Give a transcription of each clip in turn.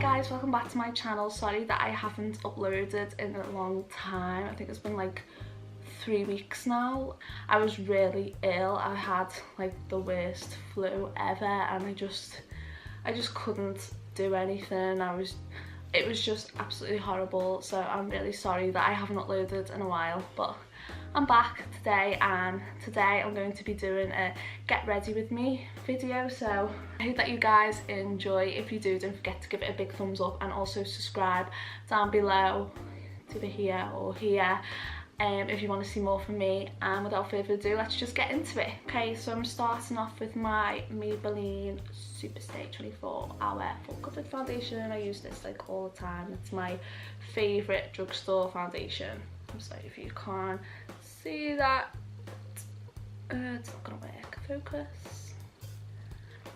guys, welcome back to my channel. Sorry that I haven't uploaded in a long time. I think it's been like 3 weeks now. I was really ill. I had like the worst flu ever and I just couldn't do anything. It was just absolutely horrible, so I'm really sorry that I haven't uploaded in a while, but I'm back today, and today I'm going to be doing a get ready with me video, so I hope that you guys enjoy. If you do, don't forget to give it a big thumbs up and also subscribe down below, it's either here or here, if you want to see more from me. And without further ado, let's just get into it. Okay, so I'm starting off with my Maybelline Superstay 24-hour full coverage foundation. I use this like all the time. It's my favourite drugstore foundation. I'm sorry if you can't see that. It's not gonna work. Focus.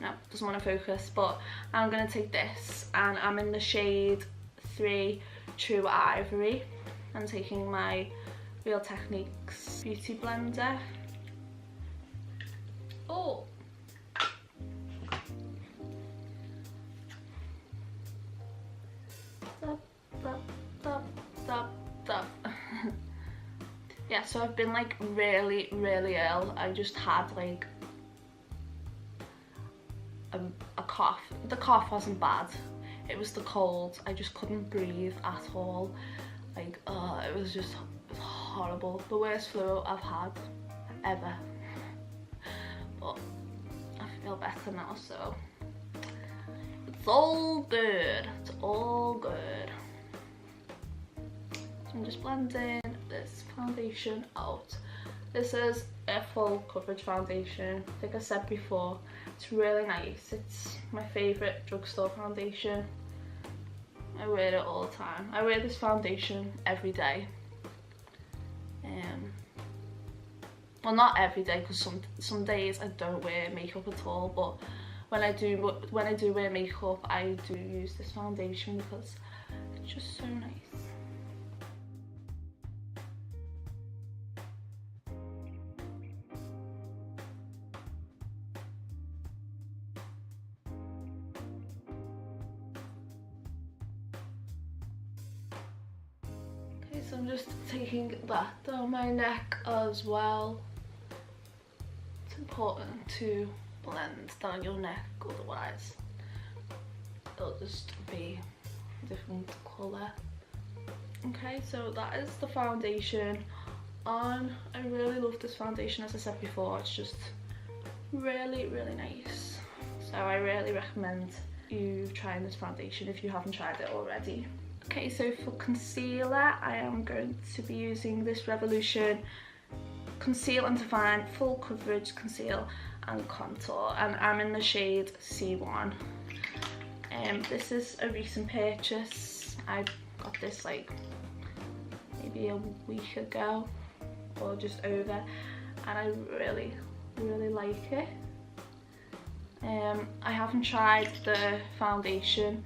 No, doesn't want to focus, but I'm gonna take this and I'm in the shade 3 True Ivory. I'm taking my Real Techniques Beauty Blender. Oh! Yeah, so I've been like really ill. I just had like a cough. The cough wasn't bad, it was the cold. I just couldn't breathe at all. Like, it was horrible. The worst flu I've had ever. But I feel better now, so it's all good. It's all good. So I'm just blending this foundation out. This is a full coverage foundation. Like I said before, it's really nice. It's my favourite drugstore foundation. I wear it all the time. I wear this foundation every day. Well, not every day, because some days I don't wear makeup at all, but when I do wear makeup, I do use this foundation because it's just so nice. So I'm just taking that down my neck as well. It's important to blend down your neck, otherwise it'll just be a different colour. Okay, so that is the foundation on. I really love this foundation, as I said before. It's just really nice. So I really recommend you trying this foundation if you haven't tried it already. Okay, so for concealer, I am going to be using this Revolution Conceal and Define Full Coverage Conceal and Contour, and I'm in the shade C1. This is a recent purchase. I got this like maybe a week ago or just over, and I really like it. I haven't tried the foundation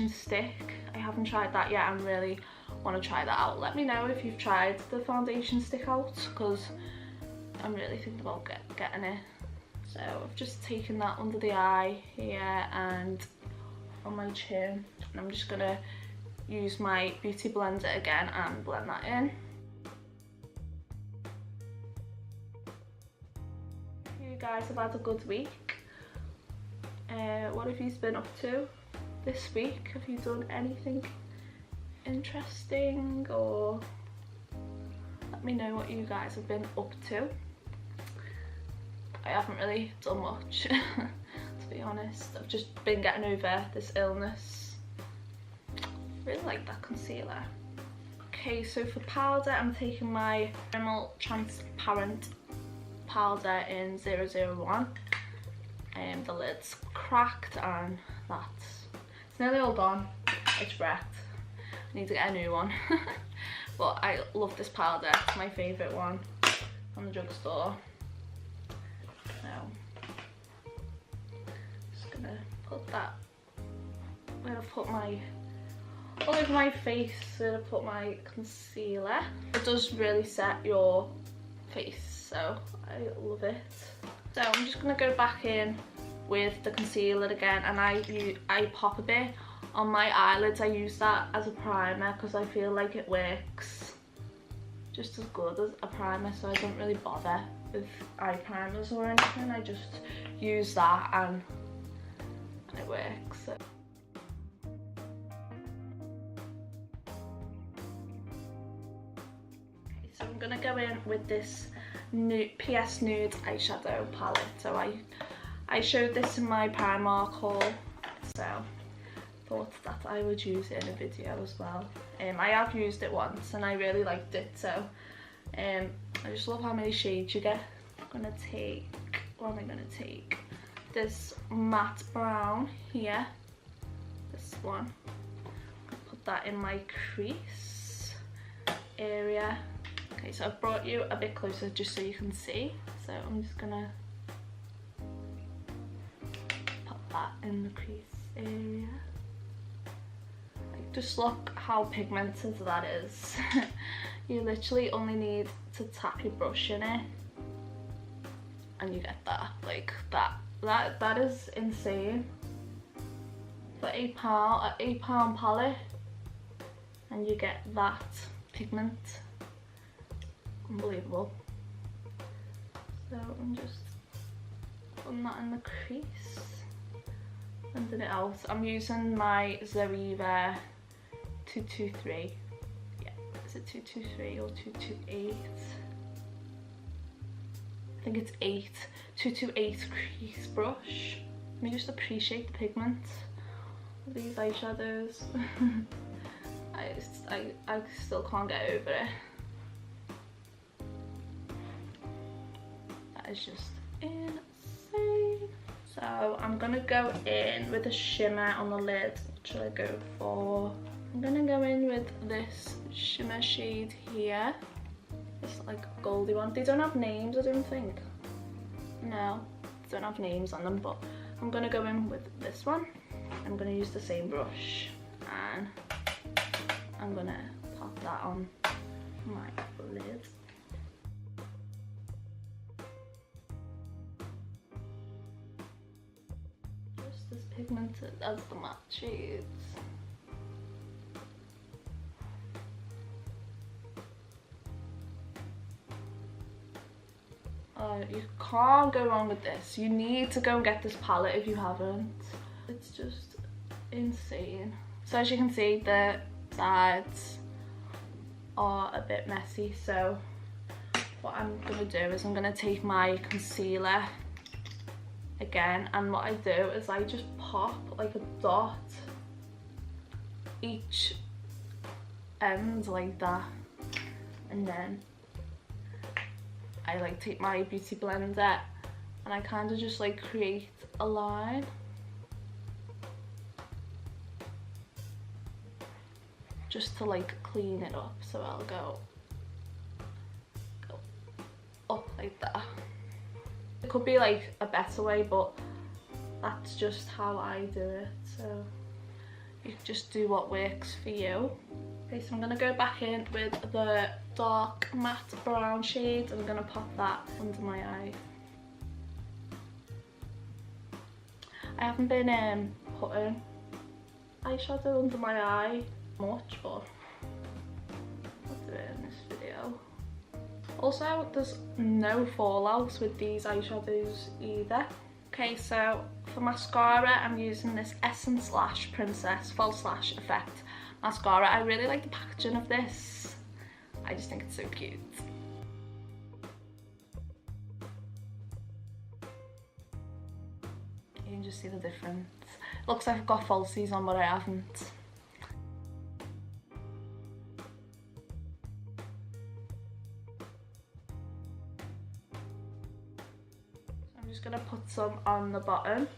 stick. I haven't tried that yet. I really want to try that out. Let me know if you've tried the foundation stick out, because I'm really thinking about getting it. So I've just taken that under the eye here and on my chin, and I'm just gonna use my beauty blender again and blend that in. You guys have had a good week. What have you been up to this week? Have you done anything interesting, or let me know what you guys have been up to. I haven't really done much to be honest. I've just been getting over this illness. Really like that concealer. Okay, so for powder, I'm taking my Rimmel Transparent powder in 001. The lid's cracked and it's nearly all gone. It's wrecked. I need to get a new one. But I love this powder. It's my favourite one from the drugstore. So just gonna put that where I put my all over my face, where I put my concealer. It does really set your face, so I love it. So I'm just gonna go back in with the concealer again, and I pop a bit on my eyelids. I use that as a primer because I feel like it works just as good as a primer, so I don't really bother with eye primers or anything. I just use that and it works. So. Okay, so I'm gonna go in with this new PS Nude eyeshadow palette. So I showed this in my Primark haul, so thought that I would use it in a video as well. I have used it once and I really liked it, so I just love how many shades you get. I'm gonna take, what am I gonna take? This matte brown here, this one. I'm gonna put that in my crease area. Okay, so I've brought you a bit closer just so you can see. So I'm just gonna put that in the crease area. Just look how pigmented that is. You literally only need to tap your brush in it and you get that. Like that is insane. For £8 palette and you get that pigment. Unbelievable. So I'm just putting that in the crease, blending it out. I'm using my Zoeva 223. Yeah, is it 223 or 228? I think it's 228 crease brush. Let me just appreciate the pigment of these eyeshadows. I still can't get over it. That is just insane. So I'm gonna go in with a shimmer on the lid. What should I go for? I'm gonna go in with this shimmer shade here. This like goldy one. They don't have names, I don't think. No, they don't have names on them, but I'm gonna go in with this one. I'm gonna use the same brush and I'm gonna pop that on my lid. Just as pigmented as the matte shades. You can't go wrong with this. You need to go and get this palette if you haven't. It's just insane. So as you can see, the sides are a bit messy, so what I'm gonna do is I'm gonna take my concealer again, and what I do is I just pop like a dot each end like that, and then I like take my beauty blender and I kind of just like create a line. Just to like clean it up. So I'll go up like that. It could be like a better way, but that's just how I do it. So you just do what works for you. Okay, so I'm gonna go back in with the dark matte brown shade. I'm gonna pop that under my eye. I haven't been putting eyeshadow under my eye much, but I'll do it in this video. Also, there's no fallout with these eyeshadows either. Okay, so for mascara, I'm using this Essence Lash Princess False Lash Effect mascara. I really like the packaging of this. I just think it's so cute. You can just see the difference. It looks like I've got falsies on, but I haven't. I'm just gonna put some on the bottom.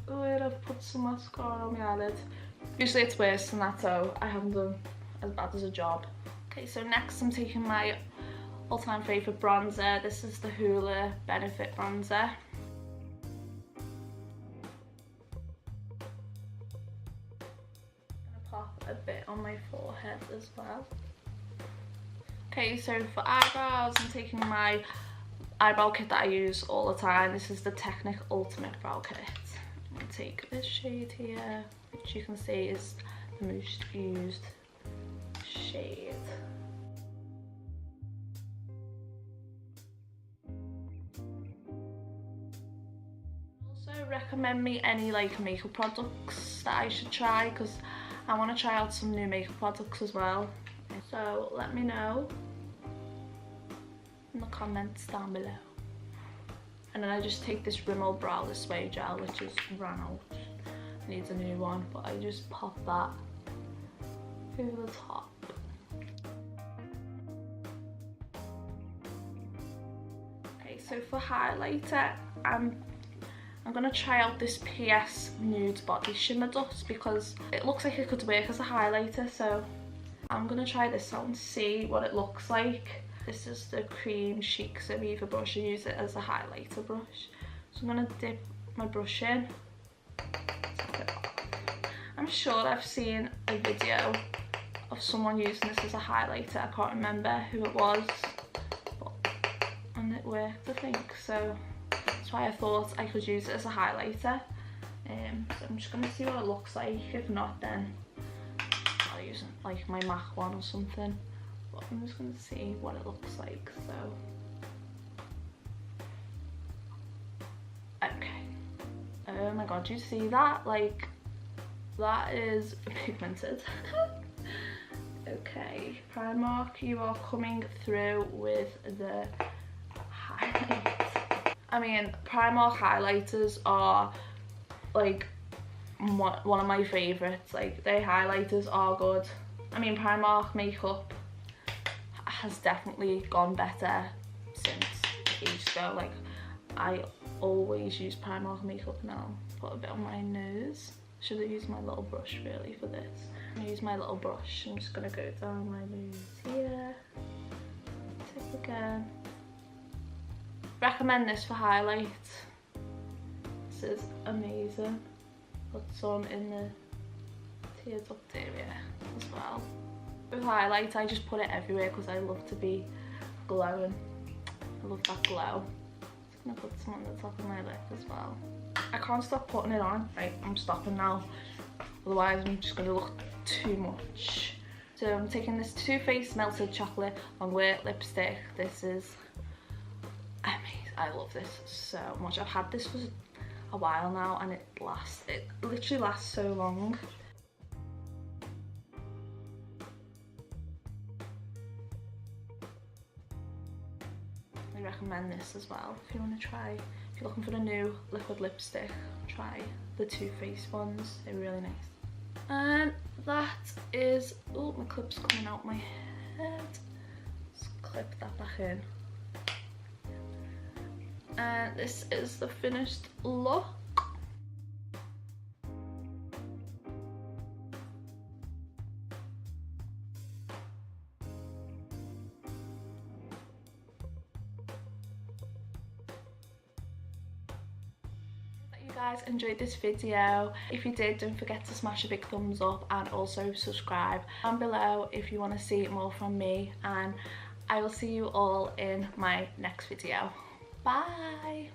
Where I've put some mascara on my eyelid. Usually it's worse than that, so I haven't done as bad as a job. Okay, so next I'm taking my all-time favourite bronzer. This is the Hoola Benefit bronzer. I'm gonna pop a bit on my forehead as well. Okay, so for eyebrows, I'm taking my eyebrow kit that I use all the time. This is the Technic Ultimate Brow Kit. I'm going to take this shade here, which you can see is the most used shade. Also recommend me any like makeup products that I should try, because I want to try out some new makeup products as well. So let me know in the comments down below. And then I just take this Rimmel Brow This Way gel, which is ran out, needs a new one, but I just pop that over the top. Okay, so for highlighter, I'm gonna try out this PS Nude Body Shimmer Dust because it looks like it could work as a highlighter, so I'm gonna try this out and see what it looks like. This is the Cream Chic Cereva brush. I use it as a highlighter brush. So I'm gonna dip my brush in. I'm sure I've seen a video of someone using this as a highlighter. I can't remember who it was, and it worked, I think. So that's why I thought I could use it as a highlighter. So I'm just gonna see what it looks like. If not, then I'll use like my MAC one or something. But I'm just gonna see what it looks like. So okay. Oh my god, do you see that? Like, that is pigmented. Okay, Primark, you are coming through with the highlight. I mean, Primark highlighters are like one of my favourites. Like, their highlighters are good. I mean, Primark makeup has definitely gone better since ages ago. Like, I always use Primark makeup now. Put a bit on my nose. Should have used my little brush really for this. I'm gonna use my little brush. I'm just gonna go down my nose here. Tip again. Recommend this for highlight. This is amazing. Put some in the tear duct area as well. With highlight, I just put it everywhere because I love to be glowing. I love that glow. Just gonna put some on the top of my lip as well. I can't stop putting it on. Right, I'm stopping now. Otherwise, I'm just gonna look too much. So I'm taking this Too Faced Melted Chocolate Longwear lipstick. This is amazing. I love this so much. I've had this for a while now, and it literally lasts so long. I recommend this as well if you want to try. If you're looking for a new liquid lipstick, try the Too Faced ones. They're really nice. And that is, oh, my clip's coming out my head. Let's clip that back in. And this is the finished look. Guys, enjoyed this video. If you did, don't forget to smash a big thumbs up and also subscribe down below if you want to see more from me, and I will see you all in my next video. Bye.